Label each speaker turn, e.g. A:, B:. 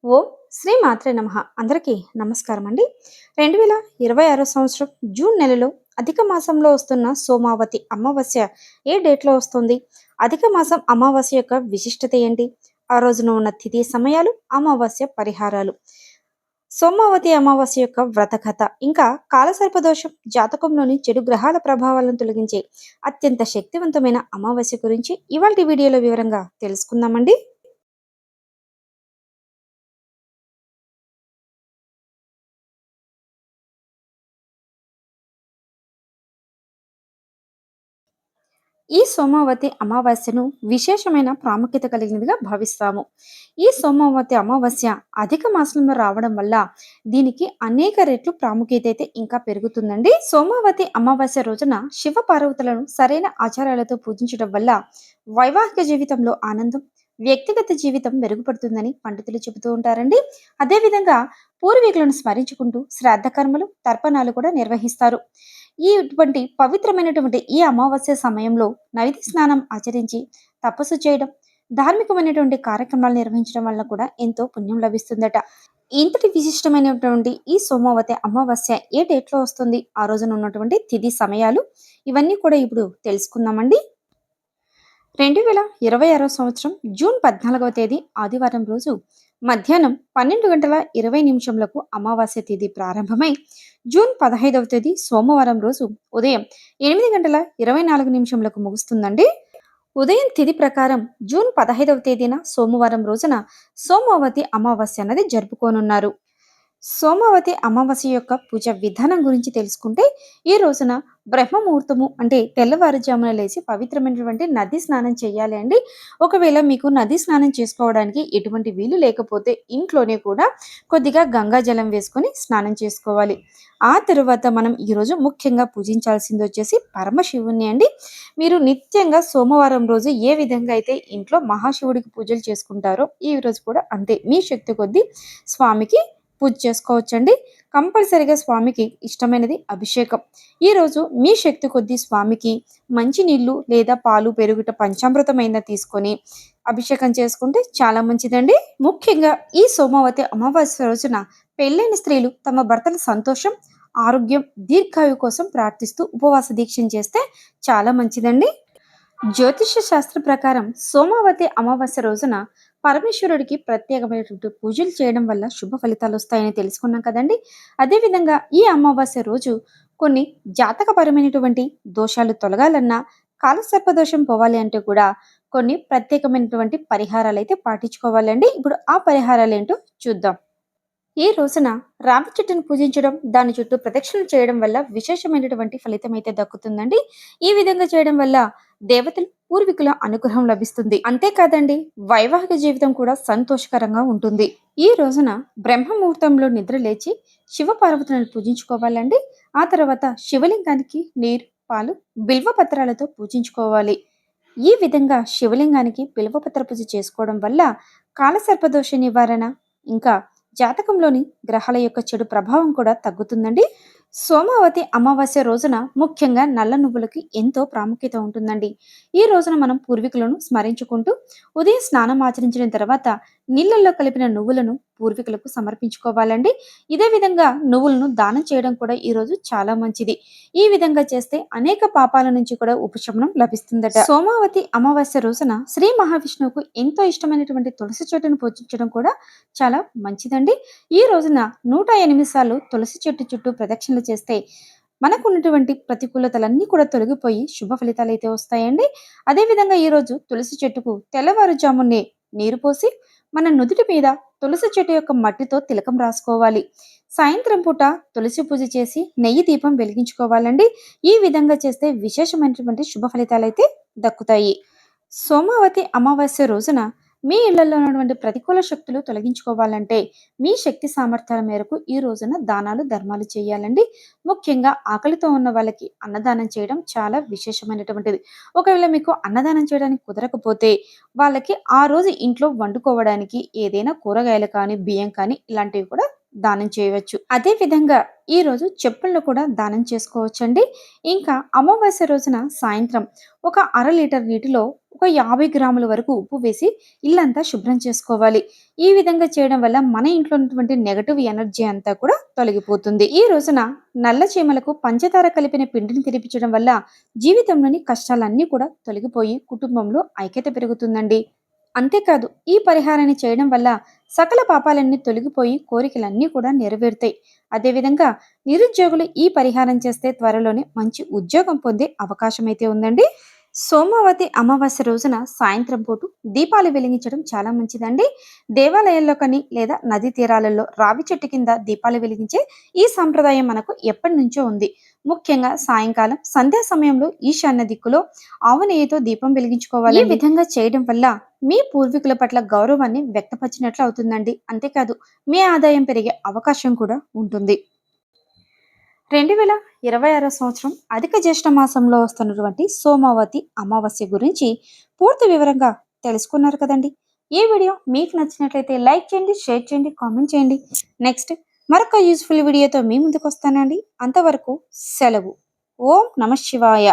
A: ఓం శ్రీ మాత్రే నమః. అందరికీ నమస్కారం అండి. 2026 సంవత్సరం జూన్ నెలలో అధిక మాసంలో వస్తున్న సోమావతి అమావాస్య ఏ డేట్లో వస్తుంది? అధిక మాసం అమావాస్య యొక్క విశిష్టత ఏంటి? ఆ రోజున ఉన్న తిథి సమయాలు, అమావాస్య పరిహారాలు, సోమావతి అమావాస్య యొక్క వ్రతకథ, ఇంకా కాలసర్పదోషం, జాతకంలోని చెడు గ్రహాల ప్రభావాలను తొలగించే అత్యంత శక్తివంతమైన అమావాస్య గురించి ఇవాల్టి వీడియోలో వివరంగా తెలుసుకుందామండి. ఈ సోమావతి అమావాస్యను విశేషమైన ప్రాముఖ్యత కలిగినదిగా భావిస్తాము. ఈ సోమావతి అమావాస్య అధిక మాసంలో రావడం వల్ల దీనికి అనేక రెట్లు ప్రాముఖ్యత అయితే ఇంకా పెరుగుతుందండి. సోమావతి అమావాస్య రోజున శివ పార్వతులను సరైన ఆచారాలతో పూజించడం వల్ల వైవాహిక జీవితంలో ఆనందం, వ్యక్తిగత జీవితం మెరుగుపడుతుందని పండితులు చెబుతూ ఉంటారండి. అదేవిధంగా పూర్వీకులను స్మరించుకుంటూ శ్రాద్ధ కర్మలు, తర్పణాలు కూడా నిర్వహిస్తారు. ఇటువంటి పవిత్రమైనటువంటి ఈ అమావాస్య సమయంలో నైవేద్య స్నానం ఆచరించి తపస్సు చేయడం, ధార్మికమైనటువంటి కార్యక్రమాలు నిర్వహించడం వల్ల కూడా ఎంతో పుణ్యం లభిస్తుందట. ఇంతటి విశిష్టమైనటువంటి ఈ సోమవతి అమావాస్య ఏ డేట్లో వస్తుంది, ఆ రోజున ఉన్నటువంటి తిథి సమయాలు, ఇవన్నీ కూడా ఇప్పుడు తెలుసుకుందామండి. 2026 సంవత్సరం జూన్ 14వ తేదీ ఆదివారం రోజు మధ్యాహ్నం 12 గంటల 20 నిమిషంలకు అమావాస్య తిథి ప్రారంభమై జూన్ 15వ తేదీ సోమవారం రోజు ఉదయం 8 గంటల 24 నిమిషంలకు ముగుస్తుందండి. ఉదయం తిథి ప్రకారం జూన్ 15వ తేదీన సోమవారం రోజున సోమవతి అమావాస్య అన్నది జరుపుకోనున్నారు. సోమవతి అమావాస్య యొక్క పూజ విధానం గురించి తెలుసుకుంటే, ఈ రోజున బ్రహ్మ ముహూర్తము అంటే తెల్లవారుజామున లేచి పవిత్రమైనటువంటి నది స్నానం చేయాలి అండి. ఒకవేళ మీకు నది స్నానం చేసుకోవడానికి ఎటువంటి వీలు లేకపోతే ఇంట్లోనే కూడా కొద్దిగా గంగా జలం వేసుకొని స్నానం చేసుకోవాలి. ఆ తరువాత మనం ఈరోజు ముఖ్యంగా పూజించాల్సింది వచ్చేసి పరమశివుణ్ణి అండి. మీరు నిత్యంగా సోమవారం రోజు ఏ విధంగా అయితే ఇంట్లో మహాశివుడికి పూజలు చేసుకుంటారో ఈ రోజు కూడా అంతే మీ శక్తి కొద్దీ స్వామికి పూజ చేసుకోవచ్చండి. కంపల్సరిగా స్వామికి ఇష్టమైనది అభిషేకం. ఈరోజు మీ శక్తి కొద్దీ స్వామికి మంచి నీళ్లు లేదా పాలు, పెరుగుట పంచామృతమైన తీసుకొని అభిషేకం చేసుకుంటే చాలా మంచిదండి. ముఖ్యంగా ఈ సోమవతి అమావాస్య రోజున పెళ్ళైన స్త్రీలు తమ భర్తల సంతోషం, ఆరోగ్యం, దీర్ఘాయు కోసం ప్రార్థిస్తూ ఉపవాస దీక్షను చేస్తే చాలా మంచిదండి. జ్యోతిష్య శాస్త్ర ప్రకారం సోమావతి అమావాస్య రోజున పరమేశ్వరుడికి ప్రత్యేకమైనటువంటి పూజలు చేయడం వల్ల శుభ ఫలితాలు వస్తాయని తెలుసుకున్నాం కదండి. అదేవిధంగా ఈ అమావాస్య రోజు కొన్ని జాతకపరమైనటువంటి దోషాలు తొలగాలన్నా, కాలసర్పదోషం పోవాలి అంటే కూడా కొన్ని ప్రత్యేకమైనటువంటి పరిహారాలు అయితే పాటించుకోవాలండి. ఇప్పుడు ఆ పరిహారాలు ఏంటో చూద్దాం. ఈ రోజున రావి చెట్టును పూజించడం, దాని చుట్టూ ప్రదక్షిణలు చేయడం వల్ల విశేషమైనటువంటి ఫలితం అయితే దక్కుతుందండి. ఈ విధంగా చేయడం వల్ల దేవతలు, పూర్వీకుల అనుగ్రహం లభిస్తుంది. అంతేకాదండి, వైవాహిక జీవితం కూడా సంతోషకరంగా ఉంటుంది. ఈ రోజున బ్రహ్మ ముహూర్తంలో నిద్ర లేచి శివ పార్వతులను పూజించుకోవాలండి. ఆ తర్వాత శివలింగానికి నీరు, పాలు, బిల్వ పత్రాలతో పూజించుకోవాలి. ఈ విధంగా శివలింగానికి బిల్వపత్ర పూజ చేసుకోవడం వల్ల కాలసర్పదోష నివారణ, ఇంకా జాతకంలోని గ్రహాల యొక్క చెడు ప్రభావం కూడా తగ్గుతుందండి. సోమావతి అమావాస్య రోజున ముఖ్యంగా నల్ల నువ్వులకి ఎంతో ప్రాముఖ్యత ఉంటుందండి. ఈ రోజున మనం పూర్వీకులను స్మరించుకుంటూ ఉదయం స్నానం ఆచరించిన తర్వాత నీళ్ళల్లో కలిపిన నువ్వులను పూర్వీకులకు సమర్పించుకోవాలండి. ఇదే విధంగా నువ్వులను దానం చేయడం కూడా ఈ రోజు చాలా మంచిది. ఈ విధంగా చేస్తే అనేక పాపాల నుంచి కూడా ఉపశమనం లభిస్తుందట. సోమావతి అమావాస్య రోజున శ్రీ మహావిష్ణువుకు ఎంతో ఇష్టమైనటువంటి తులసి చెట్టును పూజించడం కూడా చాలా మంచిదండి. ఈ రోజున 108 సార్లు తులసి చెట్టు చుట్టూ ప్రదక్షిణలు చేస్తే మనకు ఉన్నటువంటి ప్రతికూలతలన్నీ కూడా తొలగిపోయి శుభ ఫలితాలు అయితే వస్తాయండి. అదేవిధంగా ఈరోజు తులసి చెట్టుకు తెల్లవారుజామునే నీరు పోసి మన నుదుటి మీద తులసి చెట్టు యొక్క మట్టితో తిలకం రాసుకోవాలి. సాయంత్రం పూట తులసి పూజ చేసి నెయ్యి దీపం వెలిగించుకోవాలండి. ఈ విధంగా చేస్తే విశేషమైనటువంటి శుభ ఫలితాలు అయితే దక్కుతాయి. సోమావతి అమావాస్య రోజున మీ ఇళ్లలో ఉన్నటువంటి ప్రతికూల శక్తులు తొలగించుకోవాలంటే మీ శక్తి సామర్థ్యాల మేరకు ఈ రోజున దానాలు, ధర్మాలు చేయాలండి. ముఖ్యంగా ఆకలితో ఉన్న వాళ్ళకి అన్నదానం చేయడం చాలా విశేషమైనటువంటిది. ఒకవేళ మీకు అన్నదానం చేయడానికి కుదరకపోతే వాళ్ళకి ఆ రోజు ఇంట్లో వండుకోవడానికి ఏదైనా కూరగాయలు కానీ, బియ్యం కానీ ఇలాంటివి కూడా దానం చేయవచ్చు. అదే విధంగా ఈ రోజు చెప్పులను కూడా దానం చేసుకోవచ్చండి. ఇంకా అమావాస్య రోజున సాయంత్రం ఒక అర లీటర్ నీటిలో ఒక 50 గ్రాముల వరకు ఉప్పు వేసి ఇల్లంతా శుభ్రం చేసుకోవాలి. ఈ విధంగా చేయడం వల్ల మన ఇంట్లో ఉన్నటువంటి నెగటివ్ ఎనర్జీ అంతా కూడా తొలగిపోతుంది. ఈ రోజున నల్ల చీమలకు పంచదార కలిపిన పిండిని తినిపించడం వల్ల జీవితంలోని కష్టాలన్నీ కూడా తొలగిపోయి కుటుంబంలో ఐక్యత పెరుగుతుందండి. అంతేకాదు ఈ పరిహారాన్ని చేయడం వల్ల సకల పాపాలన్నీ తొలగిపోయి కోరికలన్నీ కూడా నెరవేరుతాయి. అదేవిధంగా నిరుద్యోగులు ఈ పరిహారం చేస్తే త్వరలోనే మంచి ఉద్యోగం పొందే అవకాశం అయితే ఉందండి. సోమవతి అమావాస్య రోజున సాయంత్రం పూట దీపాలు వెలిగించడం చాలా మంచిదండి. దేవాలయాల్లో కానీ లేదా నదీ తీరాలలో రావి చెట్టు కింద దీపాలు వెలిగించే ఈ సంప్రదాయం మనకు ఎప్పటి నుంచో ఉంది. ముఖ్యంగా సాయంకాలం సంధ్యా సమయంలో ఈశాన్య దిక్కులో ఆవు నెయ్యితో దీపం వెలిగించుకోవాలి. ఈ విధంగా చేయడం వల్ల మీ పూర్వీకుల పట్ల గౌరవాన్ని వ్యక్తపరిచినట్లు అవుతుందండి. అంతేకాదు మీ ఆదాయం పెరిగే అవకాశం కూడా ఉంటుంది. 2026 సంవత్సరం అధిక జ్యేష్ఠ మాసంలో వస్తున్నటువంటి సోమావతి అమావాస్య గురించి పూర్తి వివరంగా తెలుసుకున్నారు కదండి. ఈ వీడియో మీకు నచ్చినట్లయితే లైక్ చేయండి, షేర్ చేయండి, కామెంట్ చేయండి. నెక్స్ట్ మరొక యూస్ఫుల్ వీడియోతో మీ ముందుకు వస్తానండి. అంతవరకు సెలవు. ఓం నమ శివాయ.